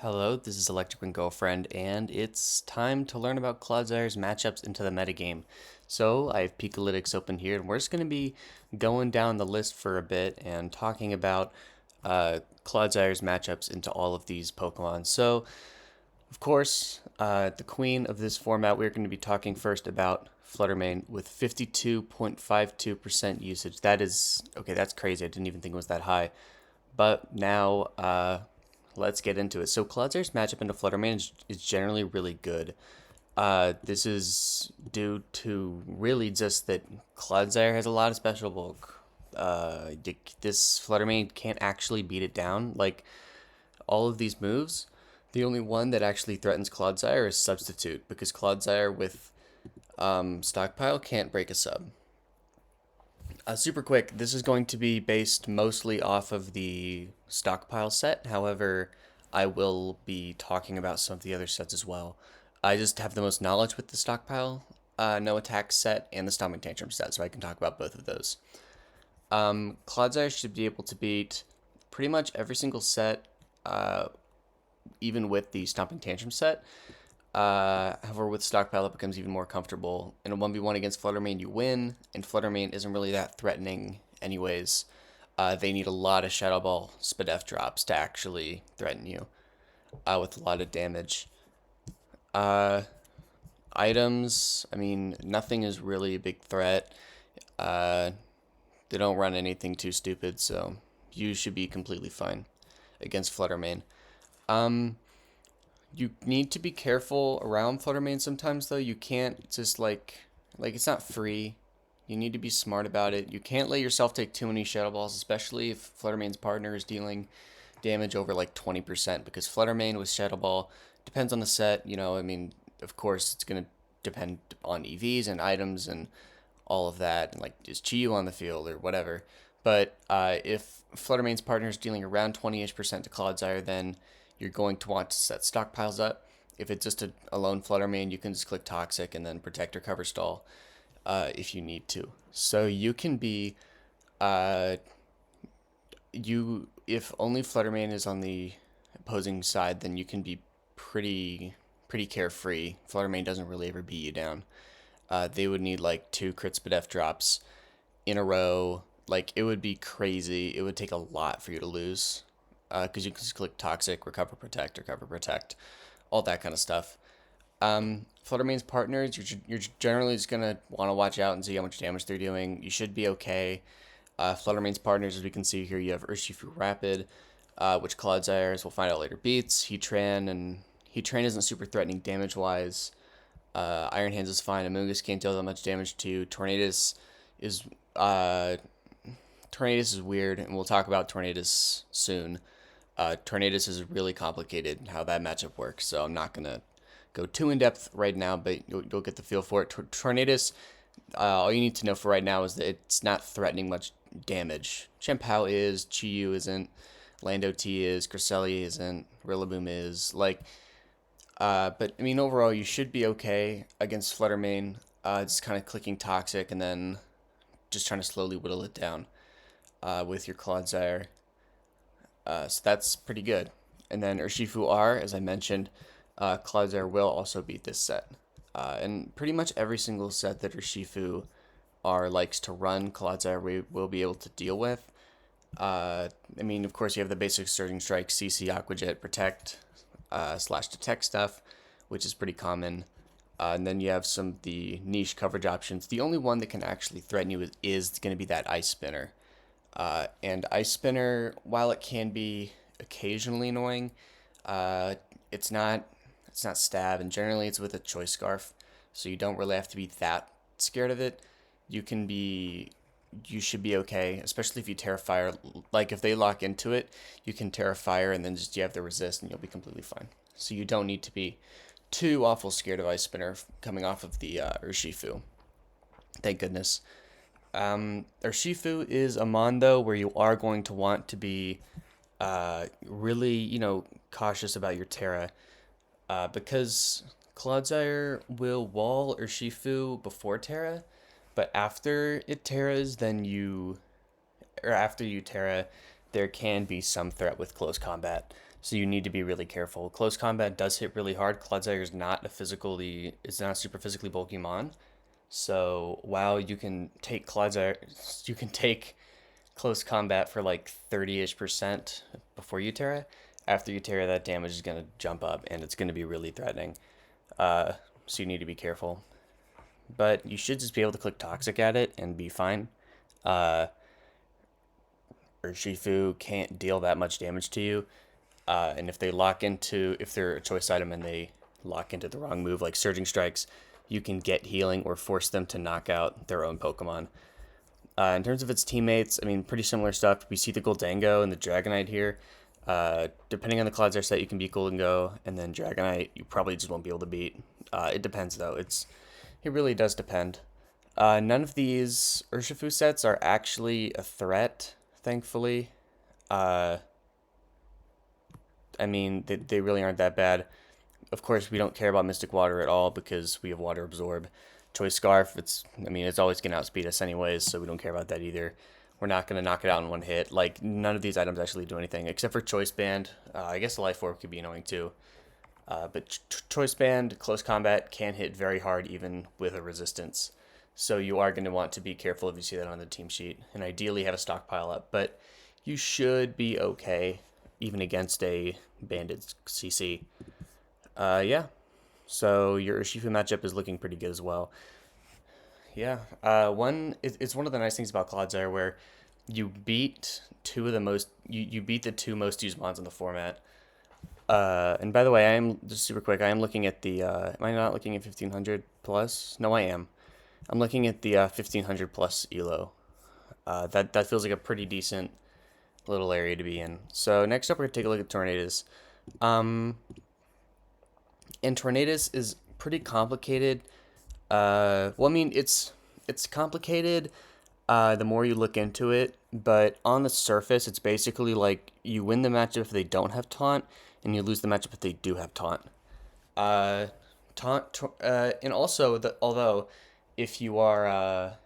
Hello, this is Electric Wing Girlfriend, and it's time to learn about Clodzire's matchups into the metagame. So, I have Pikalytics open here, and we're just going to be going down the list for a bit and talking about Clodzire's matchups into all of these Pokemon. So, of course, the queen of this format, we're going to be talking first about Flutter Mane with 52.52% usage. That is, okay, that's crazy. I didn't even think it was that high. But now, let's get into it. So Clodzire's matchup into Flutter Mane is generally really good. This is due to really just that Clodzire has a lot of special bulk. This Flutter Mane can't actually beat it down. Like all of these moves, the only one that actually threatens Clodzire is Substitute because Clodzire with Stockpile can't break a sub. Super quick, this is going to be based mostly off of the stockpile set. However, I will be talking about some of the other sets as well. I just have the most knowledge with the stockpile, no attack set, and the stomping tantrum set, so I can talk about both of those. Clodsire should be able to beat pretty much every single set, even with the stomping tantrum set. However, with Stockpile, it becomes even more comfortable. In a 1v1 against Flutter Mane, you win, and Flutter Mane isn't really that threatening anyways. They need a lot of Shadow Ball Spadef drops to actually threaten you with a lot of damage. Items, I mean, nothing is really a big threat. They don't run anything too stupid, so you should be completely fine against Flutter Mane. You need to be careful around Flutter Mane sometimes, though. You can't just like it's not free. You need to be smart about it. You can't let yourself take too many Shadow Balls, especially if Flutter Mane's partner is dealing damage over like 20%, because Flutter Mane with Shadow Ball depends on the set. I mean, of course, it's going to depend on EVs and items and all of that, and like is Chiyu on the field or whatever. But if Flutter Mane's partner is dealing around 20-ish% to Clodsire, then you're going to want to set stockpiles up. If it's just a lone Flutter Mane, you can just click Toxic and then Protect or Cover Stall if you need to. So you can be, if only Flutter Mane is on the opposing side, then you can be pretty carefree. Flutter Mane doesn't really ever beat you down. They would need like 2 crit Spadef drops in a row. Like it would be crazy. It would take a lot for you to lose because you can just click Toxic, Recover Protect, all that kind of stuff. Flutter Mane's partners, you're generally just going to want to watch out and see how much damage they're doing. You should be okay. Flutter Mane's partners, as we can see here, you have Urshifu Rapid, which Clodsire, as we'll find out later, beats. Heatran, and Heatran isn't super threatening damage-wise. Iron Hands is fine. Amoonguss can't deal that much damage to. Tornadus is weird, and we'll talk about Tornadus soon. Tornadus is really complicated how that matchup works, so I'm not gonna go too in depth right now, but you'll get the feel for it. Tornadus, all you need to know for right now is that it's not threatening much damage. Champao is, Chiyu isn't, Lando T is, Cresselia isn't, Rillaboom is, but I mean overall you should be okay against Flutter Mane. Just kind of clicking Toxic and then just trying to slowly whittle it down with your Clodsire. So that's pretty good. And then Urshifu-R, as I mentioned, Clodsire will also beat this set. And pretty much every single set that Urshifu-R likes to run, Clodsire will be able to deal with. I mean, of course, you have the basic Surging Strike, CC, Aqua Jet, Protect, / Detect stuff, which is pretty common. And then you have some of the niche coverage options. The only one that can actually threaten you is going to be that Ice Spinner. And Ice Spinner, while it can be occasionally annoying, it's not stab, and generally it's with a Choice Scarf, so you don't really have to be that scared of it. You should be okay, especially if you Terrafire. Like if they lock into it, you can Terrafire and then you have the resist and you'll be completely fine. So you don't need to be too awful scared of Ice Spinner coming off of the Urshifu. Thank goodness. Urshifu is a mon though where you are going to want to be really, cautious about your Terra because Clodsire will wall Urshifu before Terra, but after it Terras, after you Terra, there can be some threat with close combat. so you need to be really careful. Close combat does hit really hard. Clodsire is not it's not a super physically bulky mon. So while you can take Clodsire, you can take close combat for like 30-ish% before you Terra. After you Terra, that damage is going to jump up and it's going to be really threatening. So you need to be careful. But you should just be able to click Toxic at it and be fine. Urshifu can't deal that much damage to you. And if they're a choice item and they lock into the wrong move, like Surging Strikes, you can get healing or force them to knock out their own Pokemon. In terms of its teammates, I mean, pretty similar stuff. We see the Goldango and the Dragonite here. Depending on the Clodsire set, you can beat Goldango, and then Dragonite, you probably just won't be able to beat. It depends, though. It really does depend. None of these Urshifu sets are actually a threat, thankfully. I mean, they really aren't that bad. Of course, we don't care about Mystic Water at all because we have Water Absorb. Choice Scarf, it's always going to outspeed us anyways, so we don't care about that either. We're not going to knock it out in one hit. Like, none of these items actually do anything, except for Choice Band. I guess the Life Orb could be annoying too. But Choice Band, Close Combat, can hit very hard even with a resistance. So you are going to want to be careful if you see that on the team sheet, and ideally have a stockpile up. But you should be okay, even against a banded CC. Yeah. So your Urshifu matchup is looking pretty good as well. Yeah. It's one of the nice things about Clodsire where you beat you beat the two most used mons in the format. And by the way, I am just super quick. I am looking at the. Am I not looking at 1500 plus? No, I am. I'm looking at the 1500 plus elo. That feels like a pretty decent little area to be in. So next up, we're gonna take a look at Tornadus. And Tornadus is pretty complicated. Well, I mean, it's complicated the more you look into it, but on the surface, it's basically like you win the matchup if they don't have taunt, and you lose the matchup if they do have taunt. And also, although if you are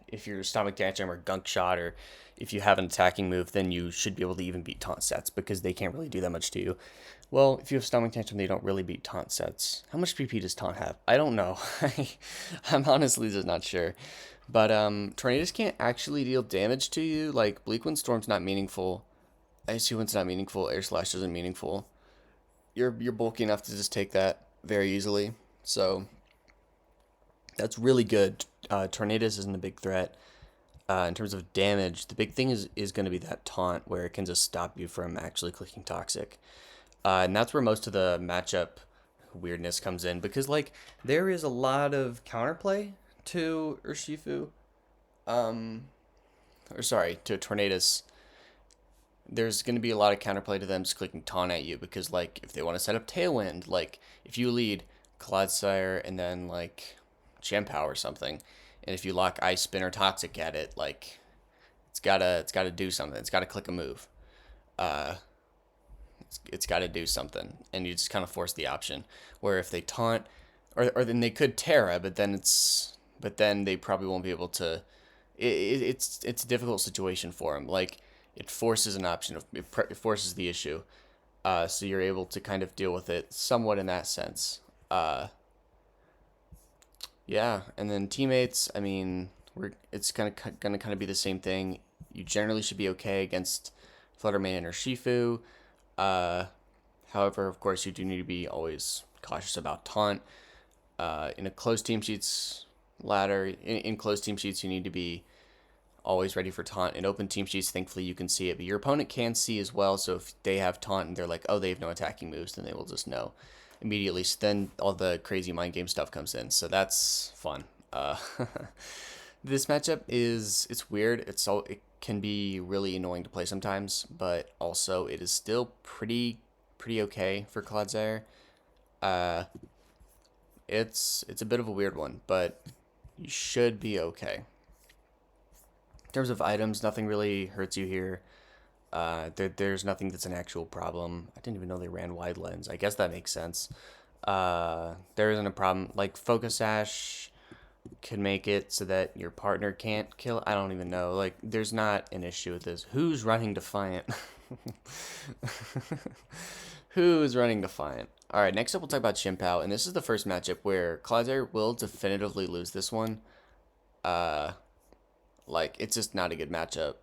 if you're Stomach Tantrum or Gunk Shot, or if you have an attacking move, then you should be able to even beat taunt sets because they can't really do that much to you. Well, if you have Stomach Tantrum, they don't really beat taunt sets. How much PP does taunt have? I don't know. I'm honestly just not sure. But Tornadus can't actually deal damage to you. Like, Bleak Wind Storm's not meaningful. Icy Wind's not meaningful. Air Slash isn't meaningful. You're bulky enough to just take that very easily. So that's really good. Tornadus isn't a big threat. In terms of damage, the big thing is going to be that taunt where it can just stop you from actually clicking Toxic. And that's where most of the matchup weirdness comes in, because like there is a lot of counterplay to Urshifu, to Tornadus. There's going to be a lot of counterplay to them just clicking taunt at you, because like if they want to set up Tailwind, like if you lead Clodsire and then like Champow or something, and if you lock Ice Spin or Toxic at it, like it's gotta do something. It's gotta click a move. It's got to do something, and you just kind of force the option. Where if they taunt, or then they could Terra, but then they probably won't be able to. It's a difficult situation for them. Like it forces an option, it forces the issue, so you're able to kind of deal with it somewhat in that sense. Yeah, and then teammates. I mean, it's gonna kind of be the same thing. You generally should be okay against Flutter Mane and Urshifu. However, of course, you do need to be always cautious about taunt. In a closed team sheets ladder, in closed team sheets, you need to be always ready for taunt. In open team sheets, thankfully, you can see it, but your opponent can see as well. So if they have taunt and they're like, oh, they have no attacking moves, then they will just know immediately. So then all the crazy mind game stuff comes in. So that's fun. This matchup it's weird. It can be really annoying to play sometimes, but also it is still pretty okay for Clodsire. It's a bit of a weird one, but you should be okay. In terms of items, nothing really hurts you here. There's nothing that's an actual problem. I didn't even know they ran Wide Lens. I guess that makes sense. There isn't a problem. Like Focus Sash could make it so that your partner can't kill. I don't even know. Like, there's not an issue with this. Who's running Defiant? Who's running Defiant? Alright, next up we'll talk about Chimpao, and this is the first matchup where Clodsire will definitively lose this one. Like, it's just not a good matchup.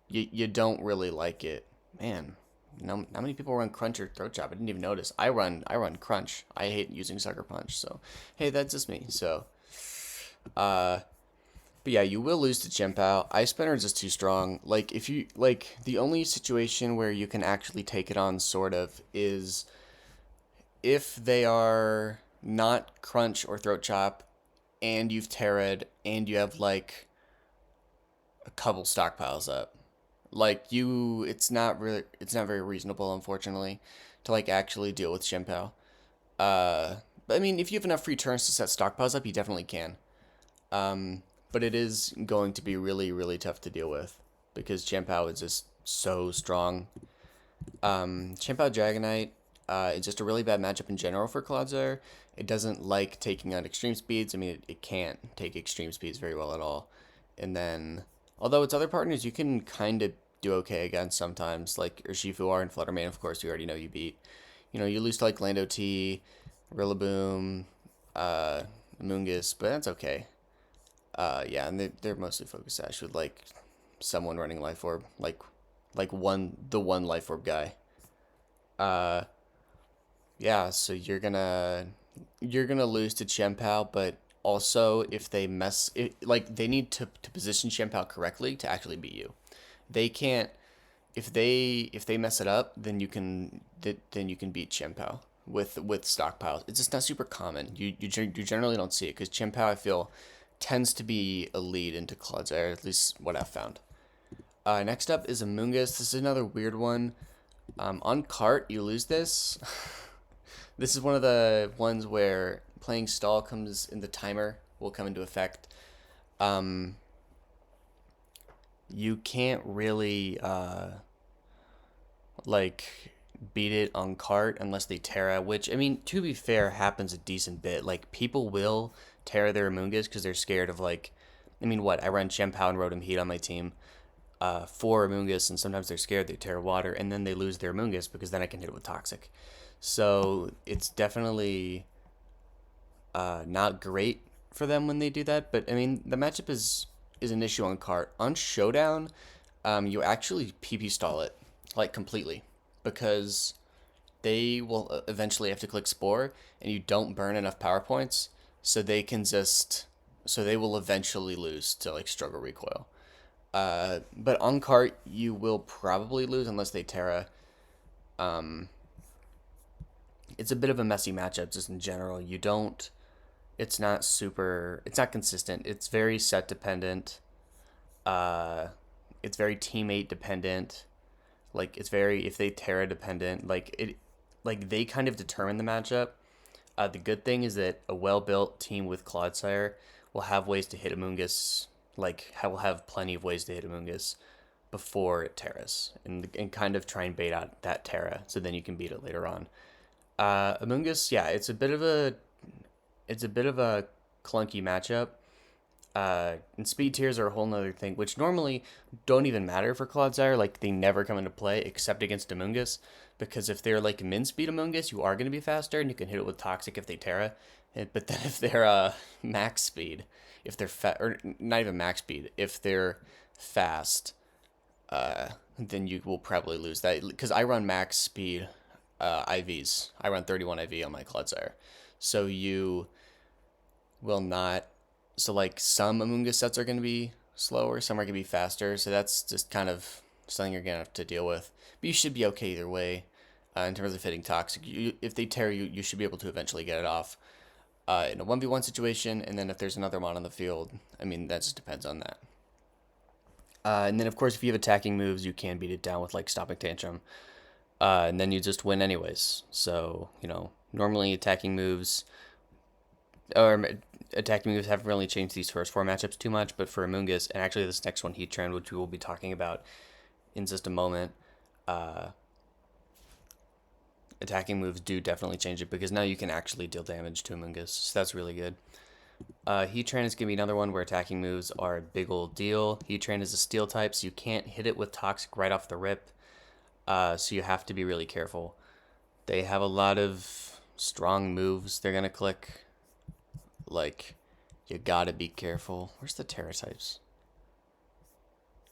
You don't really like it. Man, not many people run Crunch or Throat Chop. I didn't even notice. I run Crunch. I hate using Sucker Punch, so hey, that's just me. So but yeah, you will lose to Chimpao. Ice Spinner is just too strong. Like, if you, like, the only situation where you can actually take it on, sort of, is if they are not Crunch or Throat Chop, and you've Terra'd, and you have, like, a couple stockpiles up. Like, it's not very reasonable, unfortunately, to, like, actually deal with Chimpao. But, I mean, if you have enough free turns to set stockpiles up, you definitely can. But it is going to be really, really tough to deal with because Chimpao is just so strong. Chimpao Dragonite is just a really bad matchup in general for Clodsire. It doesn't like taking on extreme speeds. I mean, it can't take extreme speeds very well at all. And then, although its other partners you can kind of do okay against sometimes, like Urshifu-R and Flutter Mane, of course, you already know you beat. You know, you lose to like Lando T, Rillaboom, Amoonguss, but that's okay. Yeah, and they're mostly Focus Sash with like someone running Life Orb, like the one Life Orb guy. Yeah, so you're gonna lose to Chimpao, but also if they they need to position Chimpao correctly to actually beat you. They can't if they mess it up, then you can beat Chimpao with stockpiles. It's just not super common. You generally don't see it because Chimpao, I feel, tends to be a lead into Clodsire, at least what I've found. Next up is Amoonguss. This is another weird one. On cart, you lose this. This is one of the ones where playing stall comes in, the timer will come into effect. You can't really like beat it on cart unless they Terra, which, I mean, to be fair, happens a decent bit. Like, people will Terra their Amoonguss because they're scared of, like, I mean, what? I run Chimpao and Rotom Heat on my team for Amoonguss, and sometimes they're scared they Terra Water, and then they lose their Amoonguss because then I can hit it with Toxic. So it's definitely not great for them when they do that, but, I mean, the matchup is an issue on cart. On Showdown, you actually PP stall it, like, completely, because they will eventually have to click Spore, and you don't burn enough power points, so they will eventually lose to, like, Struggle Recoil. But on cart, you will probably lose unless they Terra. It's a bit of a messy matchup just in general. It's not consistent. It's very set dependent. It's very teammate dependent. Like, it's very, if they Terra dependent, like they kind of determine the matchup. The good thing is that a well-built team with Clodsire will have ways to hit Amoonguss, will have plenty of ways to hit Amoonguss before it Terras, and kind of try and bait out that Terra, so then you can beat it later on. Amoonguss, yeah, it's a bit of a clunky matchup. And speed tiers are a whole nother thing, which normally don't even matter for Clodsire. Like, they never come into play except against Amoonguss, because if they're like min speed Amoonguss, you are going to be faster, and you can hit it with Toxic if they Terra. But then if they're max speed, if they're or not even max speed, if they're fast, then you will probably lose that. Because I run max speed IVs. I run 31 IV on my Clodsire, so you will not. So, like, some Amoonguss sets are going to be slower, some are going to be faster, so that's just kind of something you're going to have to deal with. But you should be okay either way in terms of hitting Toxic. If they tear you, you should be able to eventually get it off in a 1v1 situation, and then if there's another mon on the field, I mean, that just depends on that. And then, of course, if you have attacking moves, you can beat it down with, like, Stopping Tantrum, and then you just win anyways. So, you know, normally attacking moves haven't really changed these first four matchups too much, but for Amoonguss, and actually this next one, Heatran, which we will be talking about in just a moment, attacking moves do definitely change it, because now you can actually deal damage to Amoonguss, so that's really good. Heatran is going to be another one where attacking moves are a big old deal. Heatran is a steel type, so you can't hit it with Toxic right off the rip. So you have to be really careful. They have a lot of strong moves they're going to click. Like, you gotta be careful. Where's the Terra types?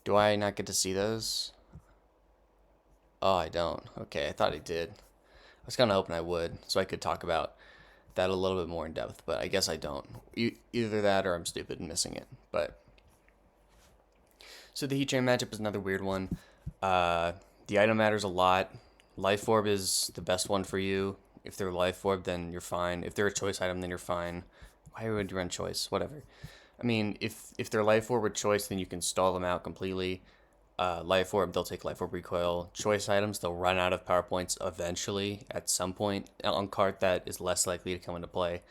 Do I not get to see those? Oh, I don't. Okay, I thought I did. I was kind of hoping I would, so I could talk about that a little bit more in depth, but I guess I don't. Either that or I'm stupid and missing it. But so the Heatran matchup is another weird one. The item matters a lot. Life Orb is the best one for you. If they're Life Orb, then you're fine. If they're a choice item, then you're fine. Why would you run choice? Whatever. I mean, if they're Life Orb with choice, then you can stall them out completely. Life Orb, they'll take Life Orb recoil. Choice items, they'll run out of power points eventually at some point on card that is less likely to come into play.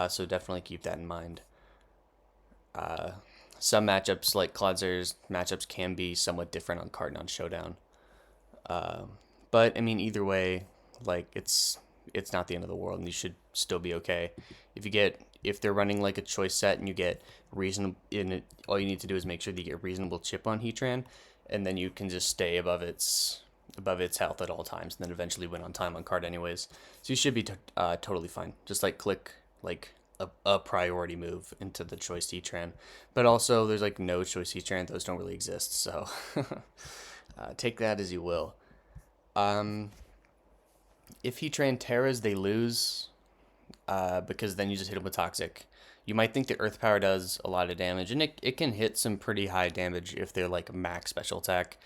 So definitely keep that in mind. Some matchups, like Clodsire's matchups, can be somewhat different on card and on Showdown. But I mean, either way, like it's not the end of the world, and you should still be okay. If they're running like a choice set and you get reasonable in it, all you need to do is make sure that you get reasonable chip on Heatran, and then you can just stay above its health at all times, and then eventually win on time on card anyways. So you should be totally fine. Just like click like a priority move into the choice Heatran, but also there's like no choice Heatran; those don't really exist. So take that as you will. If Heatran Terras, they lose, because then you just hit them with Toxic. You might think the Earth Power does a lot of damage, and it can hit some pretty high damage if they're like max special attack.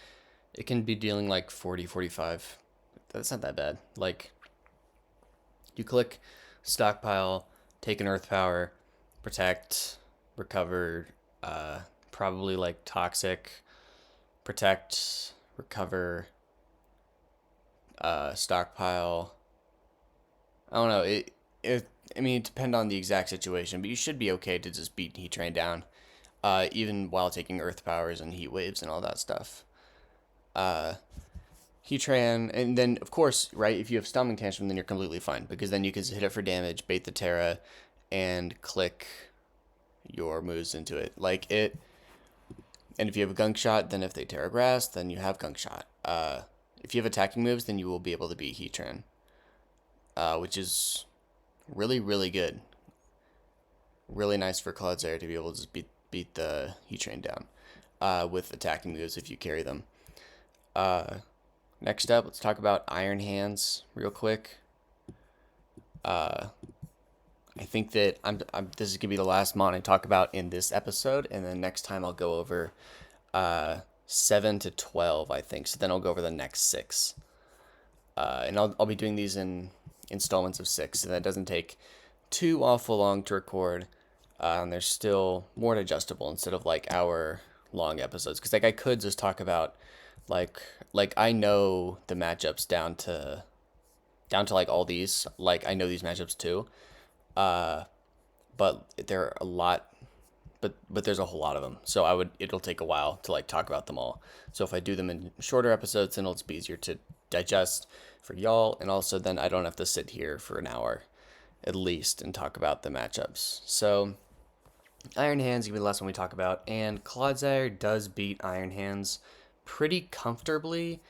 It can be dealing like 40, 45. That's not that bad. Like, you click Stockpile, take an Earth Power, Protect, Recover, probably like Toxic, Protect, Recover, Stockpile. I don't know. I mean, it depends on the exact situation, but you should be okay to just beat Heatran down, even while taking Earth Powers and Heat Waves and all that stuff. Heatran, and then, of course, right, if you have Stomping Tantrum, then you're completely fine, because then you can hit it for damage, bait the Terra, and click your moves into it. And if you have a Gunk Shot, then if they Terra Grass, then you have Gunk Shot. If you have attacking moves, then you will be able to beat Heatran, which is really, really good. Really nice for Clodsire to be able to just beat the Heatran down with attacking moves if you carry them. Next up, let's talk about Iron Hands real quick. I think that this is going to be the last mon I talk about in this episode, and then next time I'll go over 7 to 12, I think. So then I'll go over the next 6. And I'll be doing these in installments of 6, so that doesn't take too awful long to record. And there's still more digestible instead of like hour-long episodes. Because like I could just talk about like I know the matchups down to like all these. Like I know these matchups too. But there are a lot. But there's a whole lot of them, so it'll take a while to like talk about them all. So if I do them in shorter episodes, then it'll just be easier to digest for y'all, and also then I don't have to sit here for an hour at least and talk about the matchups. So Iron Hands gonna be the last one we talk about, and Clodsire does beat Iron Hands pretty comfortably.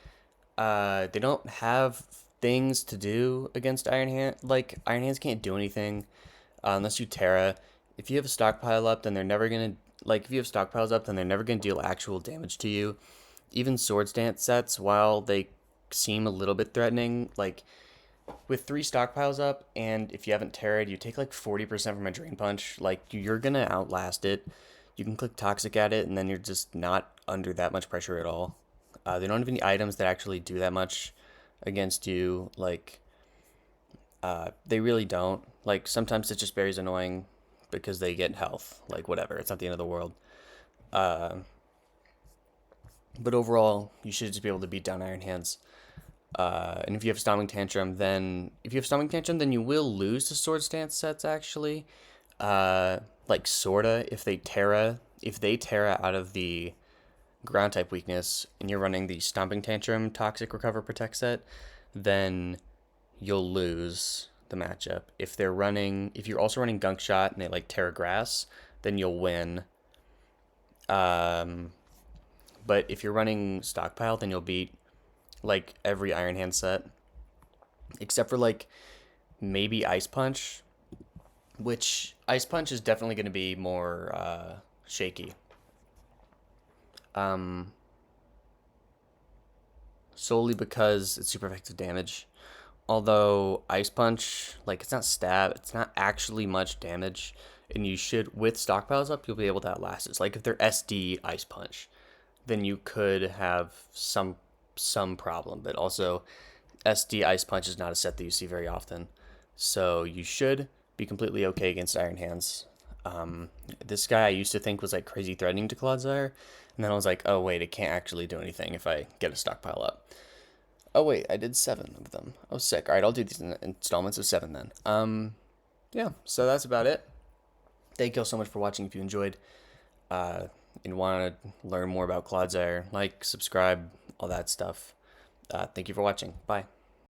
They don't have things to do against Iron Hand. Like Iron Hands can't do anything unless you Terra. If you have a stockpile up, then they're never gonna if you have stockpiles up, then they're never gonna deal actual damage to you. Even Swords Dance sets, while they seem a little bit threatening, like with 3 stockpiles up, and if you haven't terra'd, you take like 40% from a Drain Punch. Like you're gonna outlast it. You can click Toxic at it, and then you're just not under that much pressure at all. They don't have any items that actually do that much against you. Like they really don't. Like sometimes it's just Berry's annoying because they get health, like whatever, it's not the end of the world. But overall, you should just be able to beat down Iron Hands. And if you have Stomping Tantrum, then you will lose to Sword Stance sets actually. Like sorta, if they Terra out of the ground type weakness and you're running the Stomping Tantrum Toxic Recover Protect set, then you'll lose. the matchup. If you're also running Gunk Shot and they like Terra Grass, then you'll win. But if you're running Stockpile, then you'll beat like every Iron Hand set, except for like maybe Ice Punch, which Ice Punch is definitely going to be more shaky. Solely because it's super effective damage. Although Ice Punch, like, it's not stab, it's not actually much damage, and you should, with stockpiles up, you'll be able to outlast it. So, like, if they're SD Ice Punch, then you could have some problem. But also, SD Ice Punch is not a set that you see very often, so you should be completely okay against Iron Hands. This guy I used to think was like crazy threatening to Clodsire, and then I was like, oh wait, it can't actually do anything if I get a stockpile up. Oh wait, I did 7 of them. Oh, sick. All right, I'll do these in installments of 7 then. Yeah, so that's about it. Thank you all so much for watching. If you enjoyed and want to learn more about Clodsire, like, subscribe, all that stuff. Thank you for watching. Bye.